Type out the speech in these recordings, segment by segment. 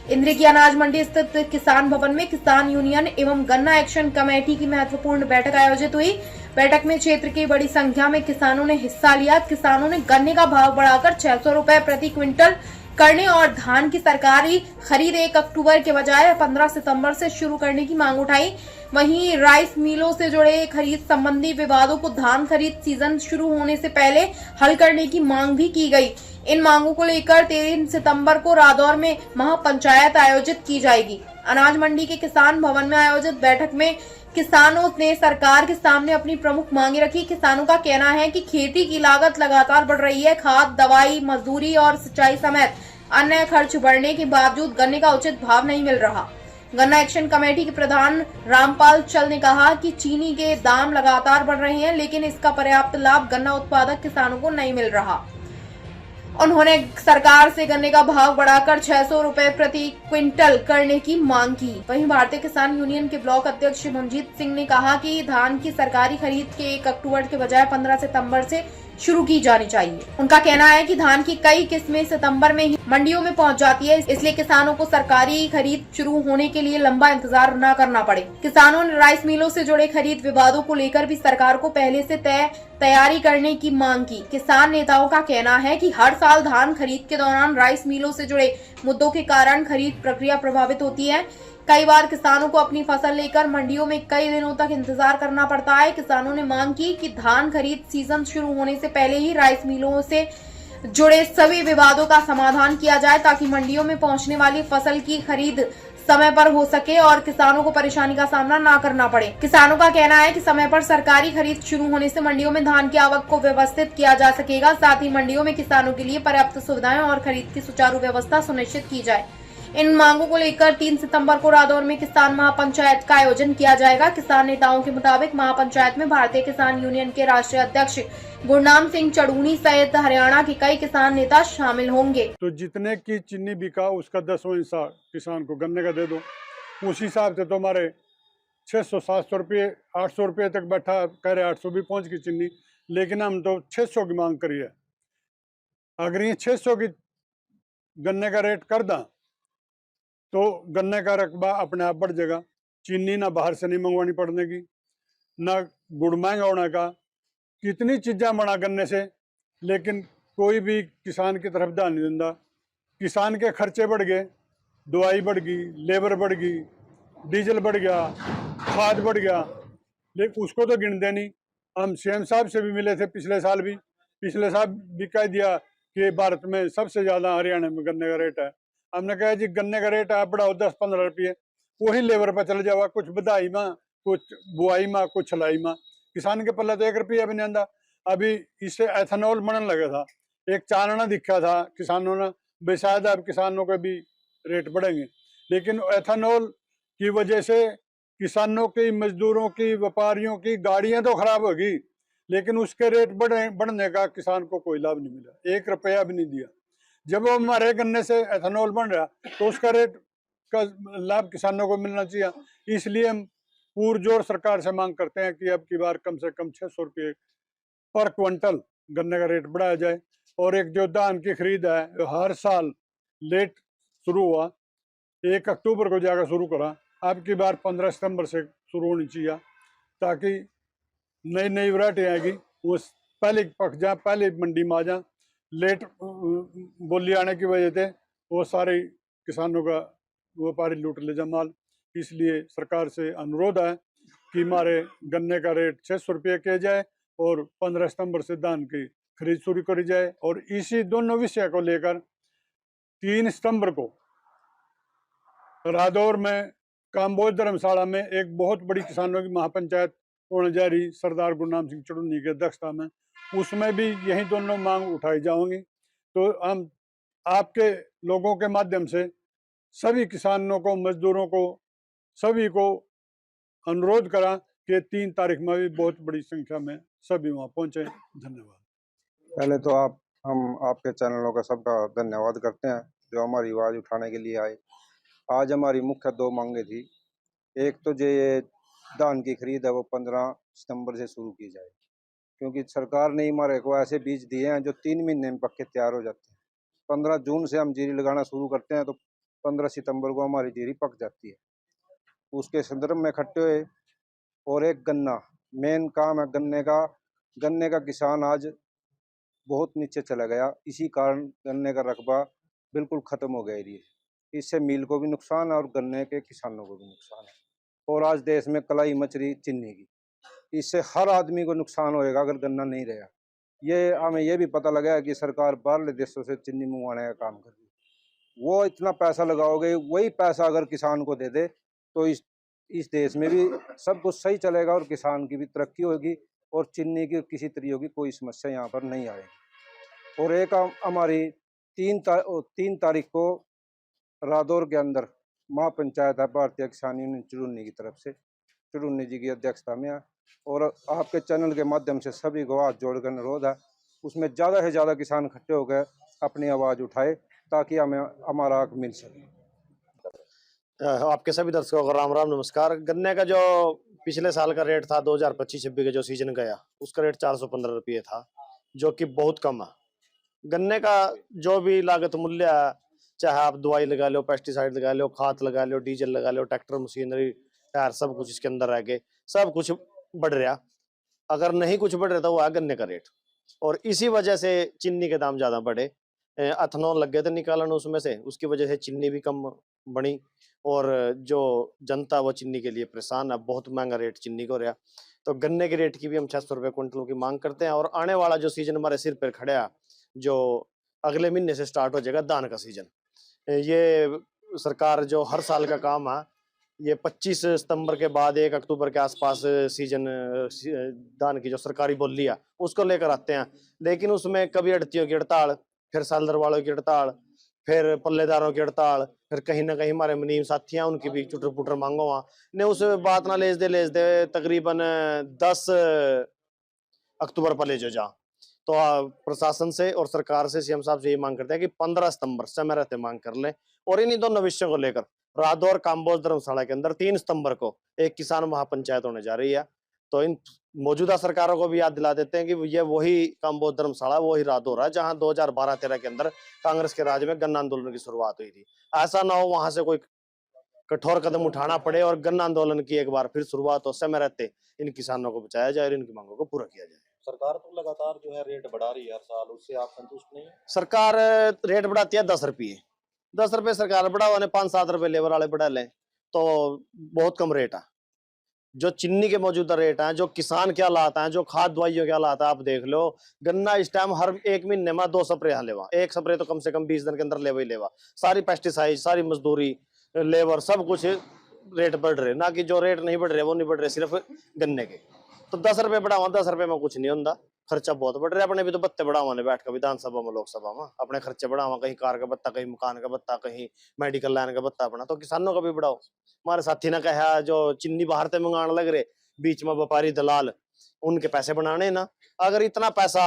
इंद्री की अनाज मंडी स्थित किसान भवन में किसान यूनियन एवं गन्ना एक्शन कमेटी की महत्वपूर्ण बैठक आयोजित हुई। बैठक में क्षेत्र की बड़ी संख्या में किसानों ने हिस्सा लिया। किसानों ने गन्ने का भाव बढ़ाकर 600 रुपए प्रति क्विंटल करने और धान की सरकारी खरीद 1 अक्टूबर के बजाय 15 सितंबर से शुरू करने की मांग उठाई। वहीं राइस मिलों से जुड़े खरीद संबंधी विवादों को धान खरीद सीजन शुरू होने से पहले हल करने की मांग भी की गई। इन मांगों को लेकर 3 सितंबर को रादौर में महापंचायत आयोजित की जाएगी। अनाज मंडी के किसान भवन में आयोजित बैठक में किसानों ने सरकार के सामने अपनी प्रमुख मांगे रखी। किसानों का कहना है कि खेती की लागत लगातार बढ़ रही है। खाद, दवाई, मजदूरी और सिंचाई समेत अन्य खर्च बढ़ने के बावजूद गन्ने का उचित भाव नहीं मिल रहा। गन्ना एक्शन कमेटी के प्रधान रामपाल चल ने कहा कि चीनी के दाम लगातार बढ़ रहे हैं, लेकिन इसका पर्याप्त लाभ गन्ना उत्पादक किसानों को नहीं मिल रहा। उन्होंने सरकार से गन्ने का भाव बढ़ाकर 600 रुपए प्रति क्विंटल करने की मांग की। वहीं भारतीय किसान यूनियन के ब्लॉक अध्यक्ष मनजीत सिंह ने कहा कि धान की सरकारी खरीद के 1 अक्टूबर के बजाय 15 सितंबर से शुरू की जानी चाहिए। उनका कहना है कि धान की कई किस्में सितंबर में ही मंडियों में पहुंच जाती है, इसलिए किसानों को सरकारी खरीद शुरू होने के लिए लंबा इंतजार न करना पड़े। किसानों ने राइस मिलों से जुड़े खरीद विवादों को लेकर भी सरकार को पहले से तैयारी करने की मांग की। किसान नेताओं का कहना है कि हर साल धान खरीद के दौरान राइस मिलों से जुड़े मुद्दों के कारण खरीद प्रक्रिया प्रभावित होती है। कई बार किसानों को अपनी फसल लेकर मंडियों में कई दिनों तक इंतजार करना पड़ता है। किसानों ने मांग की कि धान खरीद सीजन शुरू होने से पहले ही राइस मिलों से जुड़े सभी विवादों का समाधान किया जाए, ताकि मंडियों में पहुंचने वाली फसल की खरीद समय पर हो सके और किसानों को परेशानी का सामना न करना पड़े। किसानों का कहना है कि समय पर सरकारी खरीद शुरू होने से मंडियों में धान की आवक को व्यवस्थित किया जा सकेगा। साथ ही मंडियों में किसानों के लिए पर्याप्त सुविधाएं और खरीद की सुचारू व्यवस्था सुनिश्चित की जाए। इन मांगों को लेकर 3 सितंबर को रादौर में किसान महापंचायत का आयोजन किया जाएगा। किसान नेताओं के मुताबिक महापंचायत में भारतीय किसान यूनियन के राष्ट्रीय अध्यक्ष गुरनाम सिंह चढ़ूनी सहित हरियाणा के कई किसान नेता शामिल होंगे। तो जितने की चीनी बिका उसका 10वां हिस्सा किसान को गन्ने का दे दो। उस हिसाब से तो हमारे 600-700 रुपये 800 रुपये तक बैठा, कह रहे 800 भी पहुंच गई चीनी, लेकिन हम तो 600 की मांग करी है। अगर ये 600 की गन्ने का रेट कर दा तो गन्ने का रकबा अपने आप बढ़ जाएगा। चीनी ना बाहर से नहीं मंगवानी पड़ने की, ना गुड़ महंगा होने का। कितनी चीज़ें बना गन्ने से, लेकिन कोई भी किसान की तरफ ध्यान नहीं देता। किसान के खर्चे बढ़ गए, दवाई बढ़ गई, लेबर बढ़ गई, डीजल बढ़ गया, खाद बढ़ गया, लेकिन उसको तो गिनते नहीं। हम सीएम साहब से भी मिले थे पिछले साल भी कह दिया कि भारत में सबसे ज़्यादा हरियाणा में गन्ने का रेट है। हमने कहा जी गन्ने का रेट आप बढ़ाओ 10-15 रुपये, वही लेबर पर चल जावा, कुछ बधाई में, कुछ बुआई में, कुछ छलाई में। किसान के पल्ले तो 1 रुपया भी नहीं आंदा। अभी इससे एथेनॉल बनने लगा था, एक चानना दिखा था किसानों ने, बेशायद अब किसानों के भी रेट बढ़ेंगे, लेकिन एथेनॉल की वजह से किसानों की, मजदूरों की, व्यापारियों की गाड़ियां तो खराब होगी, लेकिन उसके रेट बढ़ने का किसान को कोई लाभ नहीं मिला, 1 रुपया भी नहीं दिया। जब वो हमारे गन्ने से एथेनॉल बन रहा तो उसका रेट का लाभ किसानों को मिलना चाहिए। इसलिए हम पुरजोर सरकार से मांग करते हैं कि अब की बार कम से कम 600 रुपये पर क्विंटल गन्ने का रेट बढ़ाया जाए। और एक जो धान की खरीद है हर साल लेट शुरू हुआ, 1 अक्टूबर को जाकर शुरू करा, अब की बार 15 सितंबर से शुरू होनी चाहिए, ताकि नई नई वैरायटी आएगी वो पहले पक जाए, पहले मंडी में आ जाए। लेट बोली आने की वजह से वो सारे किसानों का व्यापारी लूट ले जाए माल। इसलिए सरकार से अनुरोध है कि हमारे गन्ने का रेट 600 रुपये किया जाए और 15 सितंबर से धान की खरीद शुरू करी जाए। और इसी दोनों विषय को लेकर 3 सितंबर को रादौर में काम्बोज धर्मशाला में एक बहुत बड़ी किसानों की महापंचायत होने जा रही, सरदार गुरनाम सिंह चढ़ूनी की अध्यक्षता में। उसमें भी यही दोनों मांग उठाई जाएंगी। तो हम आपके लोगों के माध्यम से सभी किसानों को, मजदूरों को, सभी को अनुरोध करा कि 3 तारीख में भी बहुत बड़ी संख्या में सभी वहाँ पहुँचे। धन्यवाद। पहले तो हम आपके चैनलों का सबका धन्यवाद करते हैं जो हमारी आवाज़ उठाने के लिए आए। आज हमारी मुख्य 2 मांगे थी। एक तो जो ये धान की खरीद है वो 15 सितंबर से शुरू की जाए, क्योंकि सरकार ने हमारे को ऐसे बीज दिए हैं जो 3 महीने में पक्के तैयार हो जाते हैं। 15 जून से हम जीरी लगाना शुरू करते हैं तो 15 सितंबर को हमारी जीरी पक जाती है। उसके संदर्भ में इकट्ठे हुए। और एक गन्ना मेन काम है गन्ने का किसान आज बहुत नीचे चला गया। इसी कारण गन्ने का रकबा बिल्कुल खत्म हो गया है। इससे मिल को भी नुकसान है और गन्ने के किसानों को भी नुकसान है। और आज देश में कलाई मच रही चीनी की। इससे हर आदमी को नुकसान होएगा अगर गन्ना नहीं रहा। ये हमें ये भी पता लगा कि सरकार बाहरले देशों से चीनी मंगवाने का काम कर रही है। वो इतना पैसा लगाओगे, वही पैसा अगर किसान को दे दे तो इस देश में भी सब कुछ सही चलेगा और किसान की भी तरक्की होगी और चीनी की किसी तरीके की कोई समस्या यहाँ पर नहीं आएगी। और एक हमारी 3 तारीख को रादौर के अंदर महापंचायत है भारतीय किसान यूनियन चुरूनी की तरफ से, चुरूनी जी की अध्यक्षता में है। और आपके चैनल के माध्यम से सभी को हाथ जोड़कर अनुरोध है, उसमें ज़्यादा से ज़्यादा किसान इकट्ठे हो गए अपनी आवाज़ उठाए ताकि हमें हमारा हक मिल सके। आपके सभी दर्शकों को राम राम नमस्कार। गन्ने का जो पिछले साल का रेट था 2025-26 का जो सीजन गया उसका रेट 415 रुपये था, जो कि बहुत कम है। गन्ने का जो भी लागत मूल्य है, चाहे आप दवाई लगा लो, पेस्टिसाइड लगा लो, खाद लगा लो, डीजल लगा लो, ट्रैक्टर मशीनरी टायर सब कुछ इसके अंदर रह गए, सब कुछ बढ़ रहा। अगर नहीं कुछ बढ़ रहा था वो है गन्ने का रेट। और इसी वजह से चीनी के दाम ज्यादा बढ़े। एथनॉल लग गए थे निकालन उसमें से, उसकी वजह से चीनी भी कम बनी और जो जनता वो चीनी के लिए परेशान है। बहुत महंगा रेट चीनी को रहा। तो गन्ने के रेट की भी हम 600 रुपये क्विंटल की मांग करते हैं। और आने वाला जो सीजन हमारे सिर पर खड़ा है, जो अगले महीने से स्टार्ट हो जाएगा धान का सीजन, ये सरकार जो हर साल का काम है, ये 25 सितंबर के बाद 1 अक्टूबर के आसपास सीजन धान की जो सरकारी बोली है उसको लेकर आते हैं। लेकिन उसमें कभी अड़तियों की हड़ताल, फिर सालदर वालों की हड़ताल, फिर पल्लेदारों की हड़ताल, फिर कहीं ना कहीं हमारे मुनीम साथी हैं उनकी भी चुटर पुटर मांगो वहां ने उस बात ना लेस दे तकरीबन 10 अक्टूबर पर ले जो जा। तो प्रशासन से और सरकार से सीएम साहब से ये मांग करते हैं कि 15 सितंबर समय रहते मांग कर लें। और इन्हीं दोनों विषयों को लेकर रादौर काम्बोज धर्मशाला के अंदर 3 सितंबर को एक किसान महापंचायत होने जा रही है। तो इन मौजूदा सरकारों को भी याद दिला देते हैं कि ये वही काम्बोज धर्मशाला, वही रादौर है जहां 2012-13 के अंदर कांग्रेस के राज में गन्ना आंदोलन की शुरुआत हुई थी। ऐसा ना हो वहां से कोई कठोर कदम उठाना पड़े और गन्ना आंदोलन की एक बार फिर शुरुआत हो। समय रहते इन किसानों को बचाया जाए और इनकी मांगों को पूरा किया जाए। सरकार तो लगातार जो है रेट बढ़ा रही है हर साल, उससे आप संतुष्ट नहीं है? सरकार रेट बढ़ाती है 10 रुपये। 10 रुपये सरकार बढ़ावा ने 5-7 रुपये लेबर वाले बढ़ा लें तो बहुत कम रेट है। जो चीनी के मौजूदा रेट हैं, जो किसान क्या लाता है, जो खाद दवाइयों क्या लाता है, आप देख लो। गन्ना इस टाइम हर 1 महीने में 2 स्प्रे यहाँ लेवा, 1 स्प्रे तो कम से कम 20 दिन के अंदर लेवा ही लेवा। सारी पेस्टिसाइड, सारी मजदूरी, लेबर, सब कुछ रेट बढ़ रहे। ना कि जो रेट नहीं बढ़ रहे वो नहीं बढ़ रहे सिर्फ गन्ने के। तो 10 रुपये बढ़ावा, 10 रुपये में कुछ नहीं होता। खर्चा बहुत बढ़ रहा है। अपने भी तो बत्ते बढ़ावा ने बैठ कर विधानसभा में, लोकसभा में अपने खर्चे बढ़ावा, कहीं कार का बत्ता, कहीं मकान का बत्ता, कहीं मेडिकल लाइन का बत्ता अपना। तो किसानों का भी बढ़ाओ। हमारे साथी ने कहा जो चीनी बाहर से मंगाने लग रहे, बीच में व्यापारी दलाल, उनके पैसे बनाने ना। अगर इतना पैसा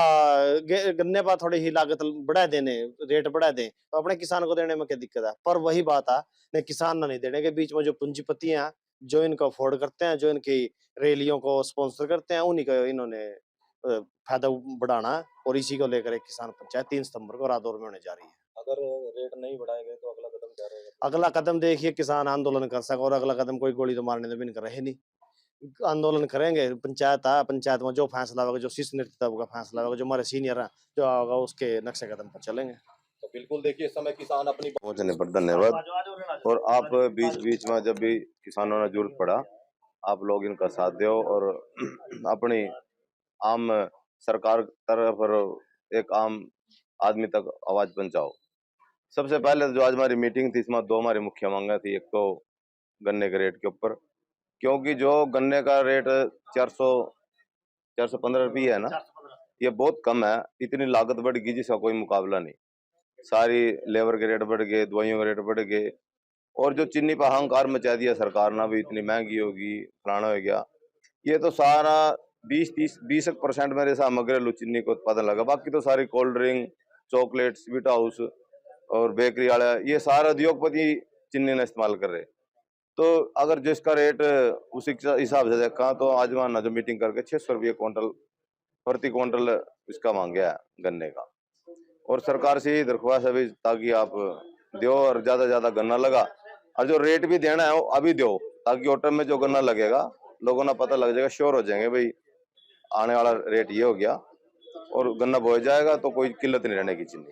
गन्ने पर थोड़ी ही लागत बढ़ा देने, रेट बढ़ा दें तो अपने किसान को देने में क्या दिक्कत है। पर वही बात है, नहीं किसान ना नहीं देने के बीच में जो पूंजीपति हैं, जो इनको अफोर्ड करते हैं, जो इनकी रैलियों को स्पॉन्सर करते हैं, उन्हीं को इन्होंने फायदा बढ़ाना है। और इसी को लेकर एक किसान पंचायत 3 सितंबर को रादौर में होने जा रही है। अगर रेट नहीं बढ़ाए गए तो अगला कदम क्या रहेगा? अगला कदम देखिए किसान आंदोलन कर सके। और अगला कदम कोई गोली तो मारने तो भी नहीं कर रहे, नहीं आंदोलन करेंगे। पंचायत है, पंचायत में जो फैसला होगा, जो शीर्ष नेतृत्व का फैसला होगा, जो हमारे सीनियर है जो होगा, उसके नक्शे कदम पर चलेंगे। तो बिल्कुल देखिए इस समय किसान अपनी पहुंचने पर धन्यवाद। और आप बीच बीच में जब भी किसानों ने जरूरत पड़ा, आप लोग इनका साथ दो और अपनी आम सरकार तरफ पर एक आम आदमी तक आवाज पहुंचाओ। सबसे पहले जो आज हमारी मीटिंग थी, इसमें 2 हमारी मुख्य मांगा थी। एक तो गन्ने के रेट के ऊपर, क्योंकि जो गन्ने का रेट 415 रुपये है ना, ये बहुत कम है। इतनी लागत बढ़ गई जिसका कोई मुकाबला नहीं। सारी लेबर के रेट बढ़ गए, दवाइयों के रेट बढ़ गए, और जो चीनी पर अहंकार मचा दिया सरकार ने, भी इतनी महंगी होगी, फलाना हो गया। ये तो सारा 20% मेरे हिसाब घरेलू चीनी को उत्पादन लगा। बाकी तो सारी cold drink, chocolate, sweet house और बेकरी वाला, ये सारा उद्योगपति चीनी ने इस्तेमाल कर रहे। तो अगर जिसका रेट उसी हिसाब से देखा तो आज वहां जो मीटिंग करके 600 रुपये प्रति क्विंटल इसका मांग गया गन्ने का। और सरकार से यही दरख्वास्त है ताकि आप दो और ज्यादा गन्ना लगा, और जो रेट भी देना है वो अभी दो, ताकि ऑटो में जो गन्ना लगेगा लोगों को पता लग जाएगा, श्योर हो जाएंगे भाई आने वाला रेट ये हो गया, और गन्ना बोया जाएगा तो कोई किल्लत नहीं रहने की चीज।